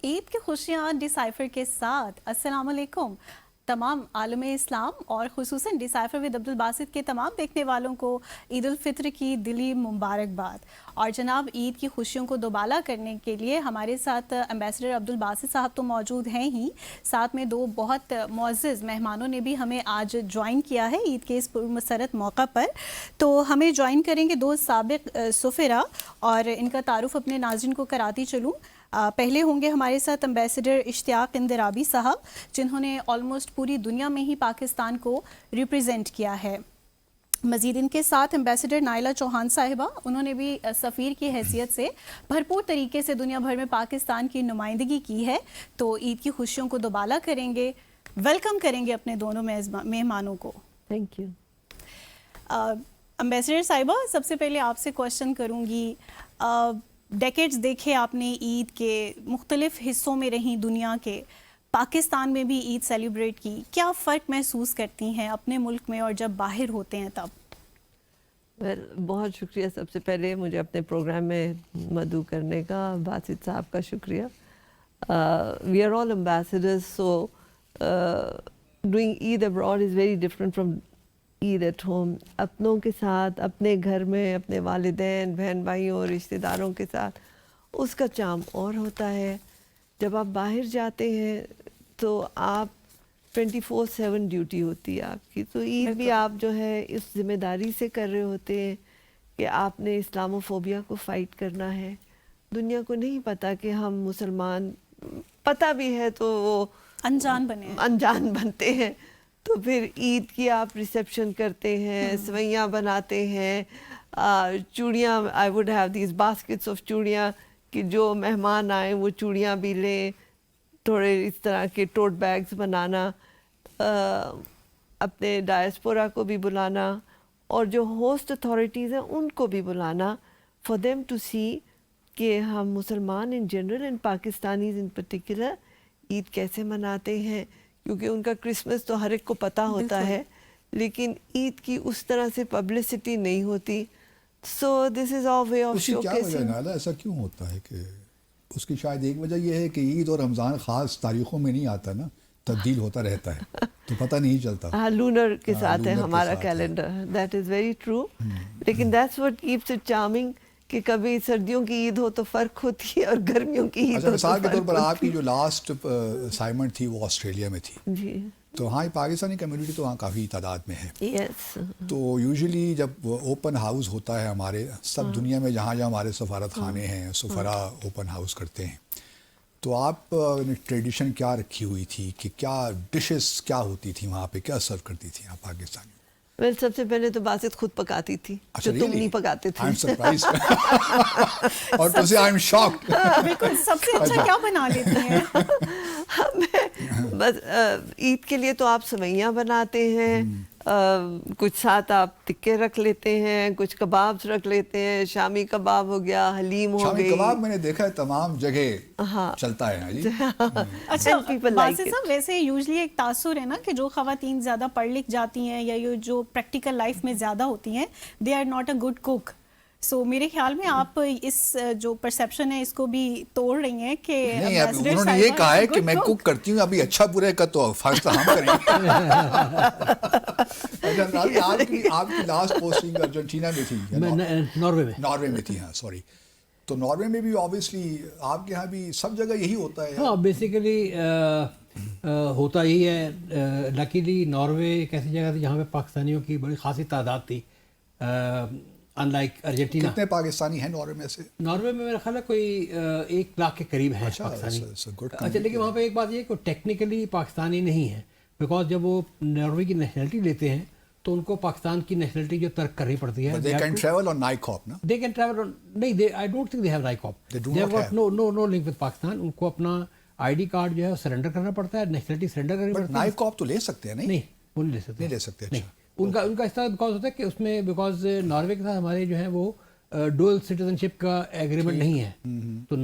عید کی خوشیاں ڈیسائفر کے ساتھ السلام علیکم تمام عالم اسلام اور خصوصاً ڈیسائفر ود عبدالباسط کے تمام دیکھنے والوں کو عید الفطر کی دلی مبارکباد. اور جناب عید کی خوشیوں کو دوبالا کرنے کے لیے ہمارے ساتھ امبیسڈر عبدالباسط صاحب تو موجود ہیں ہی, ساتھ میں دو بہت معزز مہمانوں نے بھی ہمیں آج جوائن کیا ہے عید کے اس پرمسرت موقع پر. تو ہمیں جوائن کریں گے دو سابق سفرا اور ان کا تعارف اپنے ناظرین کو کراتی چلوں. پہلے ہوں گے ہمارے ساتھ امبیسڈر اشتیاق اندرابی صاحب, جنہوں نے آلموسٹ پوری دنیا میں ہی پاکستان کو ریپرزینٹ کیا ہے. مزید ان کے ساتھ امبیسڈر نائلہ چوہان صاحبہ, انہوں نے بھی سفیر کی حیثیت سے بھرپور طریقے سے دنیا بھر میں پاکستان کی نمائندگی کی ہے. تو عید کی خوشیوں کو دوبالا کریں گے, ویلکم کریں گے اپنے دونوں مہمانوں کو. Thank you. امبیسڈر صاحبہ, سب سے پہلے آپ سے کوشچن کروں گی. ڈیکیڈز دیکھے آپ نے عید کے, مختلف حصوں میں رہیں دنیا کے, پاکستان میں بھی عید سیلیبریٹ کی, کیا فرق محسوس کرتی ہیں اپنے ملک میں اور جب باہر ہوتے ہیں تب؟ بہت شکریہ. سب سے پہلے مجھے اپنے پروگرام میں مدعو کرنے کا باسط صاحب کا شکریہ. We are all ambassadors, so doing Eid abroad is very different from Eid at home. اپنوں کے ساتھ, اپنے گھر میں, اپنے والدین, بہن بھائیوں, رشتہ داروں کے ساتھ, اس کا چام اور ہوتا ہے. جب آپ باہر جاتے ہیں تو آپ 24/7 ڈیوٹی ہوتی ہے آپ کی. تو عید بھی آپ جو ہے اس ذمہ داری سے کر رہے ہوتے ہیں کہ آپ نے اسلامو فوبیا کو فائٹ کرنا ہے. دنیا کو نہیں پتہ کہ ہم مسلمان, پتہ بھی ہے تو وہ انجان بنتے ہیں. تو پھر عید کی آپ ریسیپشن کرتے ہیں, سوئیاں بناتے ہیں, چوڑیاں, I would have these baskets of چوڑیاں کہ جو مہمان آئیں وہ چوڑیاں بھی لیں, تھوڑے اس طرح کے ٹوٹ بیگز بنانا, اپنے ڈائسپورا کو بھی بلانا اور جو ہوسٹ اتھارٹیز ہیں ان کو بھی بلانا, فار دیم ٹو سی کہ ہم مسلمان in general and Pakistanis in particular Eid کیسے مناتے ہیں. کیونکہ ان کا کرسمس تو ہر ایک کو پتہ ہوتا ہے, لیکن عید کی اس طرح سے پبلسٹی نہیں ہوتی. سو دس از آور وے آف شو کیسنگ. کیا وجہ نالا ایسا کیوں ہوتا ہے؟ کہ اس کی شاید ایک وجہ یہ ہے کہ عید اور رمضان خاص تاریخوں میں نہیں آتا نا, تبدیل ہوتا رہتا ہے تو پتہ نہیں چلتا. ہاں, لونر کے ساتھ ہے ہمارا calendar. That is very true. لیکن that's what keeps it charming کہ کبھی سردیوں کی عید ہو تو فرق ہوتی ہے اور گرمیوں کی عید ہو تو مثال کے طور پر فرق آپ کی جو لاسٹ اسائنمنٹ تھی وہ آسٹریلیا میں تھی. جی. تو ہاں پاکستانی کمیونٹی تو وہاں کافی تعداد میں ہے. یس. تو یوزلی جب اوپن ہاؤس ہوتا ہے ہمارے سب دنیا میں جہاں جہاں ہمارے سفارت خانے ہیں, سفرا اوپن ہاؤس کرتے ہیں, تو آپ نے ٹریڈیشن کیا رکھی ہوئی تھی کہ کیا ڈشز کیا ہوتی تھی وہاں پہ, کیا سرو کرتی تھیں آپ پاکستانی؟ ویل, سب سے پہلے تو باسط خود پکاتی تھی جو تم نہیں پکاتے تھے. آئی ایم سرپرائزڈ اور تو سے آئی ایم شاکڈ. بالکل, سب سے اچھا کیا بنا لیتی ہیں؟ بس عید کے لیے تو آپ سوئیاں بناتے ہیں, کچھ ساتھ آپ ٹکے رکھ لیتے ہیں, کچھ کبابز رکھ لیتے ہیں, شامی کباب ہو گیا, حلیم ہو گئی. شامی کباب میں نے دیکھا ہے تمام جگہ چلتا ہے. جی اچھا باسط صاحب, ویسے یوزلی ایک تاثر ہے نا کہ جو خواتین زیادہ پڑھ لکھ جاتی ہیں یا جو پریکٹیکل لائف میں زیادہ ہوتی ہیں, they are not a good cook. So میرے خیال میں آپ اس جو پرسیپشن ہے اس کو بھی توڑ رہی ہیں کہ نہیں, انہوں نے یہ کہا ہے کہ میں کوک کرتی ہوں, ابھی اچھا برے کا تو فرق تو ہم کریں گے. آپ کی لاسٹ پوسٹنگ ارجنٹینا میں تھی, ناروے میں تھی. ہاں سوری. تو ناروے میں بھی آبویسلی آپ کے یہاں بھی سب جگہ یہی ہوتا ہے. ہاں, بیسیکلی ہوتا یہی ہے. لکیلی ناروے ایک ایسی جگہ تھی جہاں پہ پاکستانیوں کی بڑی خاصی تعداد تھی, ان لائک ارجنٹینا. کتنے پاکستانی ہیں ناروے میں سے؟ ناروے میں میرا خیال ہے کوئی 1 لاکھ کے قریب ہے پاکستانی. اچھا, لیکن وہاں پہ ایک بات یہ ہے کہ ٹیکنیکلی پاکستانی نہیں ہے, بیکاز جب وہ ناروے کی نیشنلٹی لیتے ہیں تو ان کو پاکستان کی نیشنلٹی جو ترک کرنی پڑتی ہے. They can travel on NICOP, no? They can travel on, نہیں, I don't think they have NICOP. They have got no link with Pakistan. ان کو اپنا آئی ڈی کارڈ جو ہے سرنڈر کرنا پڑتا ہے, نیشنلٹی سرنڈر کرنی پڑتی ہے. NICOP تو لے سکتے ہیں نہیں, وہ نہیں لے سکتے. اچھا. ان کا اس طرح بیکاز ہوتا ہے کہ اس میں بیکاز ناروے کے ساتھ ہمارے جو ہیں وہ ڈوئل سٹیزن شپ کا ایگریمنٹ نہیں ہے. تو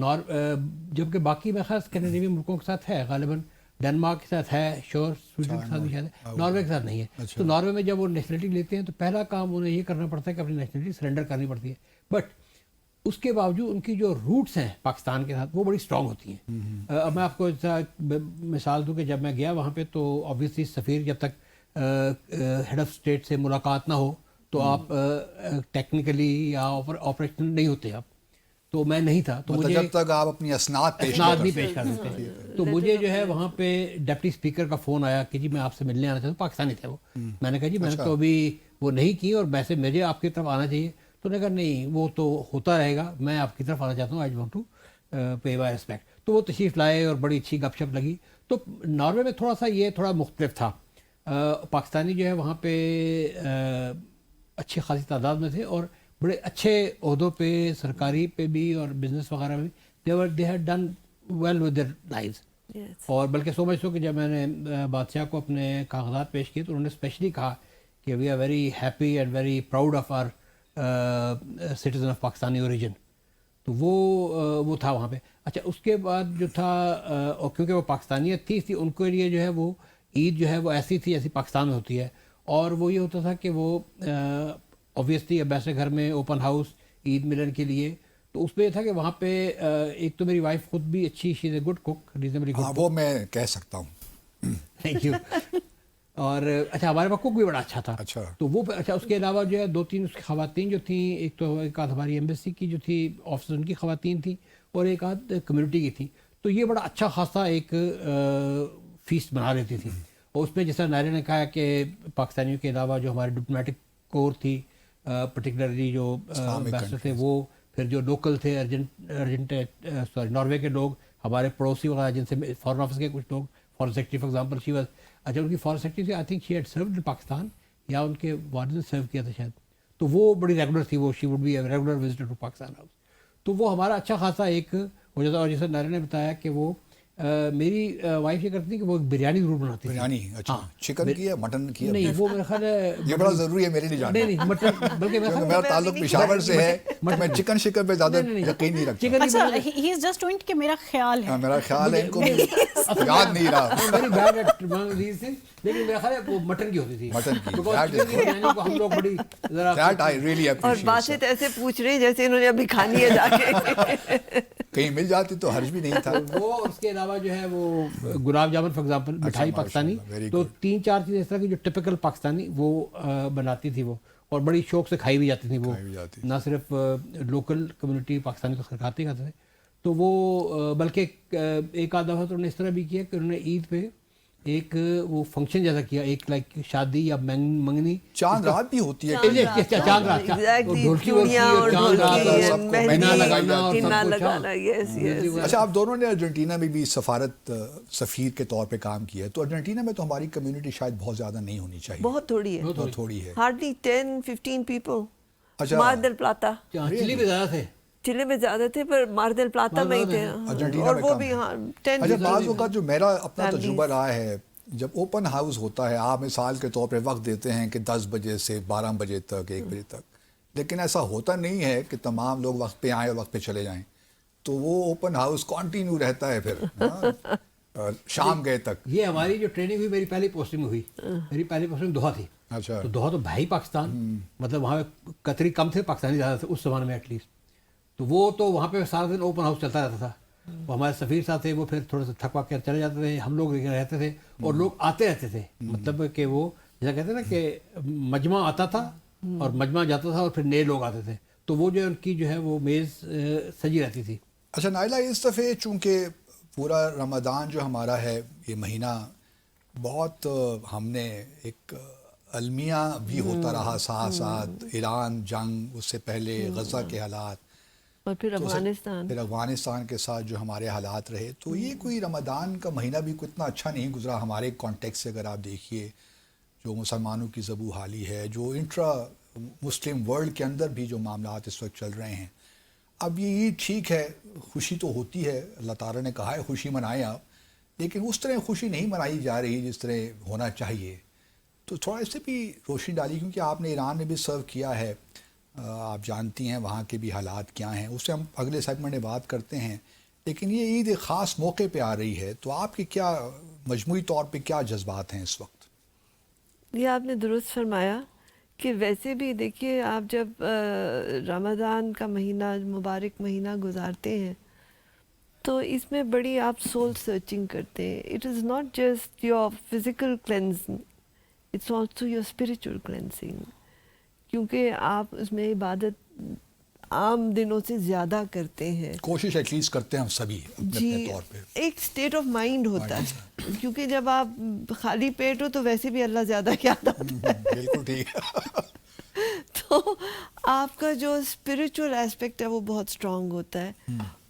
جبکہ باقی میں خاص اسکینڈینیوین ملکوں کے ساتھ ہے, غالباً ڈنمارک کے ساتھ ہے, شور سویڈن کے ساتھ بھی شاید ہے, ناروے کے ساتھ نہیں ہے. تو ناروے میں جب وہ نیشنلٹی لیتے ہیں تو پہلا کام انہیں یہ کرنا پڑتا ہے کہ اپنی نیشنلٹی سرنڈر کرنی پڑتی ہے. بٹ اس کے باوجود ان کی جو روٹس ہیں پاکستان کے ساتھ وہ بڑی اسٹرانگ ہوتی ہیں. اب میں آپ کو مثال دوں کہ جب میں گیا وہاں پہ تو آبویسلی سفیر جب تک ہیڈ آف اسٹیٹ سے ملاقات نہ ہو تو آپ ٹیکنیکلی یا آپریشنل نہیں ہوتے آپ. تو میں نہیں تھا تو مجھے جب تک آپ اپنی اسناد نہیں پیش کر سکتے. تو مجھے جو ہے وہاں پہ ڈپٹی اسپیکر کا فون آیا کہ جی میں آپ سے ملنے آنا چاہتا ہوں. پاکستانی تھے وہ. میں نے کہا جی میں نے تو ابھی وہ نہیں کی اور ویسے مجھے آپ کی طرف آنا چاہیے. تو نے کہا نہیں وہ تو ہوتا رہے گا, میں آپ کی طرف آنا چاہتا ہوں, I want to pay my respect. تو وہ تشریف لائے اور بڑی اچھی گپ شپ لگی. تو ناروے میں تھوڑا سا یہ تھوڑا مختلف تھا. پاکستانی جو ہے وہاں پہ اچھی خاصی تعداد میں تھے اور بڑے اچھے عہدوں پہ سرکاری پہ بھی اور بزنس وغیرہ میں they had done well with their lives. اور بلکہ سو مچ سو کہ جب میں نے بادشاہ کو اپنے کاغذات پیش کیے تو انہوں نے اسپیشلی کہا کہ we are very happy and very proud of our citizen of Pakistani origin. تو وہ تھا وہاں پہ. اچھا اس کے بعد جو تھا اور کیونکہ وہ پاکستانیت تھی ان کے لیے جو ہے وہ عید جو ہے وہ ایسی تھی جیسی پاکستان میں ہوتی ہے. اور وہ یہ ہوتا تھا کہ وہ اوبویسلی اب ایسے گھر میں اوپن ہاؤس عید ملن کے لیے. تو اس میں یہ تھا کہ وہاں پہ ایک تو میری وائف خود بھی اچھی, she is a good cook, reasonably good. وہ میں کہہ سکتا ہوں. Thank you. اور اچھا ہمارے پاس کوک بھی بڑا اچھا تھا. اچھا تو وہ اچھا اس کے علاوہ جو ہے 2-3 اس کی خواتین جو تھیں, ایک تو ایک آدھ ہماری ایمبیسی کی جو تھی آفسر ان کی خواتین تھیں اور ایک آدھ کمیونٹی کی تھیں. تو یہ بڑا اچھا خاصا ایک فیسٹ بنا لیتی تھی. اور اس میں جیسا نائرہ نے کہا کہ پاکستانیوں کے علاوہ جو ہماری ڈپلومیٹک کور تھی پرٹیکولرلی جو ایمبیسڈر تھے وہ, پھر جو لوکل تھے ناروے کے لوگ, ہمارے پڑوسی وغیرہ جن سے فارن آفس کے کچھ لوگ, foreign secretary for example she was, اچھا ان کی فارن سیکرٹری تھی I think she had served in Pakistan یا ان کے والد نے سرو کیا تھا شاید. تو وہ بڑی ریگولر تھی, وہ she would be a regular visitor to Pakistan house. تو وہ ہمارا اچھا خاصا ایک ہو جاتا. اور جیسے نائرہ نے بتایا کہ وہ میری وائف یہ کرتی تھی کہ وہ بریانی ضرور بناتی تھی. بریانی اچھا چکن کی ہے مٹن کی ہے؟ نہیں وہ میرا خیال ہے یہ بڑا ضروری ہے میرے لیے جاننا. نہیں مٹن, بلکہ میرا تعلق پشاور سے ہے, میں چکن شکن پہ زیادہ یقین نہیں رکھتا. اچھا ہی از جسٹ ڈوئنگ کہ میرا خیال ہے, میرا خیال ہے ان کو یاد نہیں رہا. Very bad at these things. لیکن میرا خیال ہے وہ مٹن کی ہوتی تھی. مٹن کی ہم لوگ بڑی ذرا. اور باتیں ایسے پوچھ رہے ہیں جیسے انہوں نے ابھی کھانی ہے جا کے. کہیں مل جاتی تو حرج بھی نہیں تھا. وہ اس کے علاوہ جو ہے وہ گلاب جامن فار ایگزامپل, مٹھائی پاکستانی. تو 3-4 چیزیں اس طرح کی جو ٹپیکل پاکستانی وہ بناتی تھی وہ, اور بڑی شوق سے کھائی بھی جاتی تھی وہ. نہ صرف لوکل کمیونٹی پاکستانی کو کھاتے تھے. تو وہ بلکہ ایک آدھ دفعہ تو انہوں نے اس طرح بھی کیا کہ انہوں نے عید پہ ایک وہ فنکشن جیسا کیا, ایک لائک شادی یا منگنی, چاند رات بھی ہوتی ہے. چاند رات, ڈھولکی اور چاند رات. اچھا آپ دونوں نے ارجنٹینا میں بھی سفیر کے طور پہ کام کیا ہے. تو ارجنٹینا میں تو ہماری کمیونٹی شاید بہت زیادہ نہیں ہونی چاہیے. بہت تھوڑی ہے, بہت تھوڑی ہے, ہارڈلی 10-15 پیپل. اچھا مار دل پلاتا, چلی میں زیادہ تھے, چلے میں زیادہ تھے پر مار دل پلاتا میں ہی تھے. اور وہ بھی ہاں 10. اچھا بعض اوقات جو میرا اپنا تجربہ رہا ہے, جب اوپن ہاؤس ہوتا ہے آپ مثال کے طور پہ وقت دیتے ہیں کہ 10 بجے سے 12 بجے تک, 1 بجے تک, لیکن ایسا ہوتا نہیں ہے کہ تمام لوگ وقت پہ آئیں اور وقت پہ چلے جائیں. تو وہ اوپن ہاؤس کنٹینیو رہتا ہے پھر شام گئے تک. یہ ہماری جو ٹریننگ ہوئی میری پہلی پوسٹنگ میں ہوئی, میری پہلی پوسٹنگ دوحہ تھی. اچھا تو دوحہ تو بھائی پاکستان, مطلب وہاں قطری کم تھے, پاکستانی زیادہ تھے اس زمانے میں ایٹ لیسٹ. تو وہ تو وہاں پہ سارا دن اوپن ہاؤس چلتا رہتا تھا. وہ ہمارے سفیر صاحب تھے, وہ پھر تھوڑا سا تھک وک کر چلے جاتے تھے, ہم لوگ رہتے تھے اور لوگ آتے رہتے تھے. مطلب کہ وہ جیسا کہتے ہیں نا کہ مجمع آتا تھا اور مجمع جاتا تھا اور پھر نئے لوگ آتے تھے. تو وہ جو ہے ان کی جو ہے وہ میز سجی رہتی تھی. اچھا نائلہ, اس دفعہ چونکہ پورا رمضان جو ہمارا ہے یہ مہینہ بہت ہم نے ایک المیہ بھی ہوتا رہا ساتھ ساتھ, ایران جنگ, اس سے پہلے غزہ کے حالات, اور پھر افغانستان کے ساتھ جو ہمارے حالات رہے. تو یہ کوئی رمضان کا مہینہ بھی کوئی اتنا اچھا نہیں گزرا ہمارے کانٹیکس سے. اگر آپ دیکھیے جو مسلمانوں کی ذبح حالی ہے, جو انٹرا مسلم ورلڈ کے اندر بھی جو معاملات اس وقت چل رہے ہیں. اب یہ عید ٹھیک ہے, خوشی تو ہوتی ہے, اللہ تعالیٰ نے کہا ہے خوشی منائیں آپ, لیکن اس طرح خوشی نہیں منائی جا رہی جس طرح ہونا چاہیے. تو تھوڑا اس سے بھی روشنی ڈالی, کیونکہ آپ نے ایران میں بھی سرو کیا ہے, آپ جانتی ہیں وہاں کے بھی حالات کیا ہیں, اس سے ہم اگلے سیگمنٹ میں بات کرتے ہیں. لیکن یہ عید ایک خاص موقع پہ آ رہی ہے, تو آپ کے کیا مجموعی طور پہ کیا جذبات ہیں اس وقت؟ یہ آپ نے درست فرمایا کہ ویسے بھی دیکھیے آپ جب رمضان کا مہینہ مبارک مہینہ گزارتے ہیں تو اس میں بڑی آپ سول سرچنگ کرتے ہیں. It is not just your physical cleansing, it's also your spiritual cleansing, کیونکہ آپ اس میں عبادت عام دنوں سے زیادہ کرتے ہیں. کوشش ایٹ لیسٹ کرتے ہیں ہم سبھی اپنے اپنے طور پہ. ایک اسٹیٹ آف مائنڈ ہوتا ہے, کیونکہ جب آپ خالی پیٹ ہو تو ویسے بھی اللہ زیادہ یاد آتا ہے. بالکل ٹھیک. تو آپ کا جو اسپریچول ایسپیکٹ ہے وہ بہت اسٹرانگ ہوتا ہے,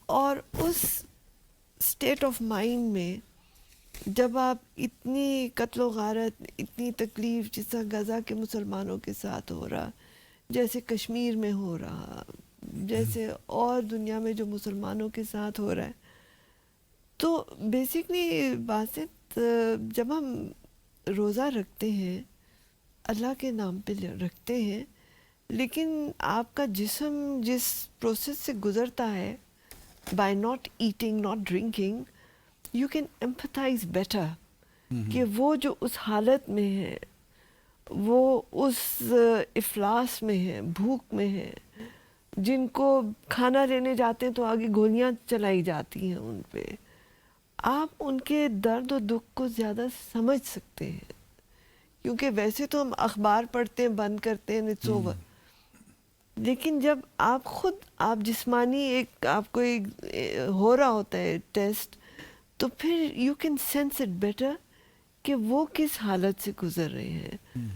اور اس اسٹیٹ آف مائنڈ میں جب آپ اتنی قتل و غارت, اتنی تکلیف جس طرح غزہ کے مسلمانوں کے ساتھ ہو رہا, جیسے کشمیر میں ہو رہا, جیسے اور دنیا میں جو مسلمانوں کے ساتھ ہو رہا ہے, تو بیسکلی باسط جب ہم روزہ رکھتے ہیں اللہ کے نام پہ رکھتے ہیں, لیکن آپ کا جسم جس پروسیس سے گزرتا ہے by not eating not drinking, you can empathise better کہ وہ جو اس حالت میں ہے, وہ اس افلاس میں ہے, بھوک میں ہے, جن کو کھانا لینے جاتے ہیں تو آگے گولیاں چلائی جاتی ہیں ان پہ, آپ ان کے درد و دکھ کو زیادہ سمجھ سکتے ہیں. کیونکہ ویسے تو ہم اخبار پڑھتے ہیں, بند کرتے ہیں, اٹس اوور, لیکن جب آپ خود آپ جسمانی ایک آپ کو ایک ہو رہا ہوتا ہے ٹیسٹ, تو پھر you can sense it better کہ وہ کس حالت سے گزر رہے ہیں.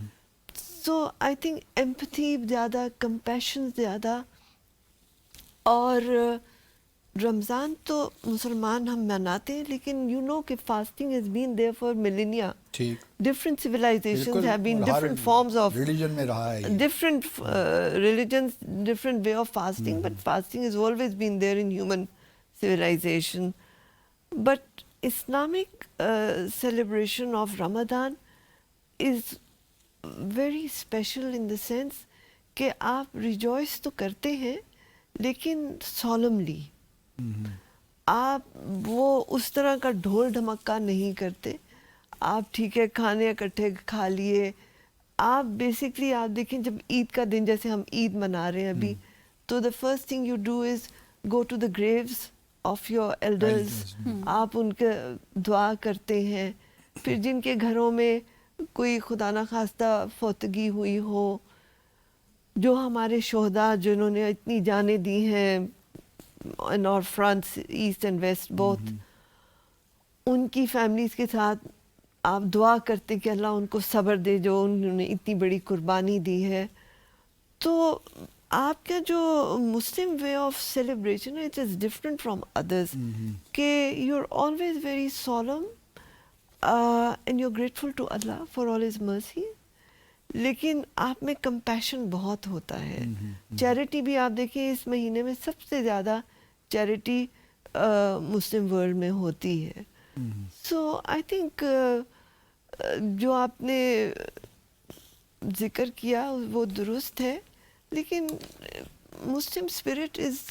سو آئی تھنک ایمپتھی زیادہ, کمپیشن زیادہ. اور رمضان تو مسلمان ہم مناتے ہیں, لیکن یو نو کہ fasting has been there for millennia. ٹھیک. Different civilizations have been different forms of religion میں رہا ہے, different religions, different way of fasting, but fasting has always been there in human civilization. But Islamic celebration of Ramadan is very special in the sense کہ آپ rejoice تو کرتے ہیں لیکن solemnly. آپ وہ اس طرح کا ڈھول ڈھمکا نہیں کرتے. آپ ٹھیک ہے کھانے اکٹھے کھا لیے, آپ بیسکلی آپ دیکھیں جب عید کا دن, جیسے ہم عید منا رہے ہیں ابھی, تو the first thing you do is go to the graves of your elders. آپ ان کے دعا کرتے ہیں. پھر جن کے گھروں میں کوئی خدا نخواستہ فوتگی ہوئی ہو, جو ہمارے شہداء جنہوں نے اتنی جانیں دی ہیں ان اور France east and west both, ان کی فیملیز کے ساتھ آپ دعا کرتے کہ اللہ ان کو صبر دے جو انہوں نے اتنی بڑی قربانی دی ہے. تو آپ کا جو مسلم وے آف سیلیبریشن ہے it is different from others, کہ you are always very solemn and you are grateful to Allah for all his mercy, لیکن آپ میں کمپیشن بہت ہوتا ہے. چیریٹی بھی آپ دیکھیں اس مہینے میں سب سے زیادہ چیریٹی مسلم ورلڈ میں ہوتی ہے. سو آئی تھنک جو آپ نے ذکر کیا وہ درست ہے, لیکن Muslim spirit is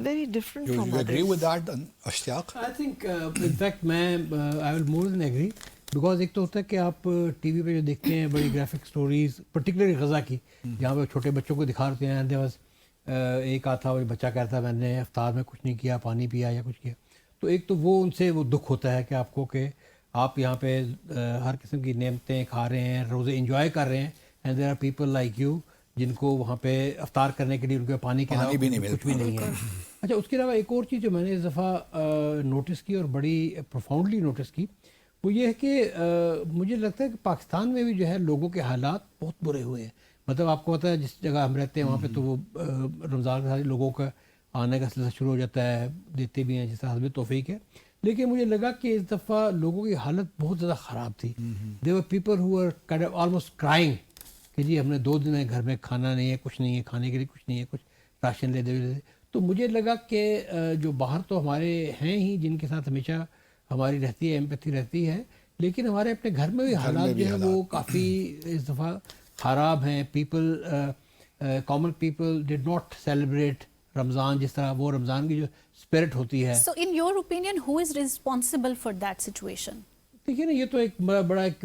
very different from You agree others. with that, Ishtiaq? I think in fact میں I will more than agree, because ایک تو ہوتا ہے کہ آپ ٹی وی پہ جو دیکھتے ہیں بڑی گرافک سٹوریز پرٹیکولرلی غزہ کی, جہاں پہ چھوٹے بچوں کو دکھا رہتے ہیں. ایک آتا وہ بچہ کہتا ہے میں نے افطار میں کچھ نہیں کیا, پانی پیا یا کچھ کیا, تو ایک تو وہ ان سے وہ دکھ ہوتا ہے کہ آپ کو کہ آپ یہاں پہ ہر قسم کی نعمتیں کھا رہے ہیں, روزے انجوائے کر رہے ہیں, and there are people like you جن کو وہاں پہ افطار کرنے کے لیے ان کے پانی کے علاوہ کچھ بھی نہیں ہے. اچھا, اس کے علاوہ ایک اور چیز جو میں نے اس دفعہ نوٹس کی اور بڑی پروفاؤنڈلی نوٹس کی, وہ یہ ہے کہ مجھے لگتا ہے کہ پاکستان میں بھی جو ہے لوگوں کے حالات بہت برے ہوئے ہیں. مطلب آپ کو پتہ ہے جس جگہ ہم رہتے ہیں وہاں پہ تو وہ رمضان کے ساتھ لوگوں کا آنے کا سلسلہ شروع ہو جاتا ہے, دیتے بھی ہیں جس طرح حسب توفیق ہے. لیکن مجھے لگا کہ اس دفعہ لوگوں کی حالت بہت زیادہ خراب تھی. There were people who are kind of almost crying کہ جی ہم نے 2 دن ہے گھر میں کھانا نہیں ہے, کچھ نہیں ہے, کھانے کے لیے کچھ نہیں ہے, کچھ راشن لے دے. تو مجھے لگا کہ جو باہر تو ہمارے ہیں ہی جن کے ساتھ ہمیشہ ہماری رہتی ہے, ایمپیتھی رہتی ہے, لیکن ہمارے اپنے گھر میں بھی حالات جو ہیں وہ کافی اس دفعہ خراب ہیں. People common people did not celebrate Ramzan جس طرح وہ رمضان کی جو اسپرٹ ہوتی ہے. So in your opinion, who is responsible for that situation? دیکھیے نا, یہ تو ایک بڑا ایک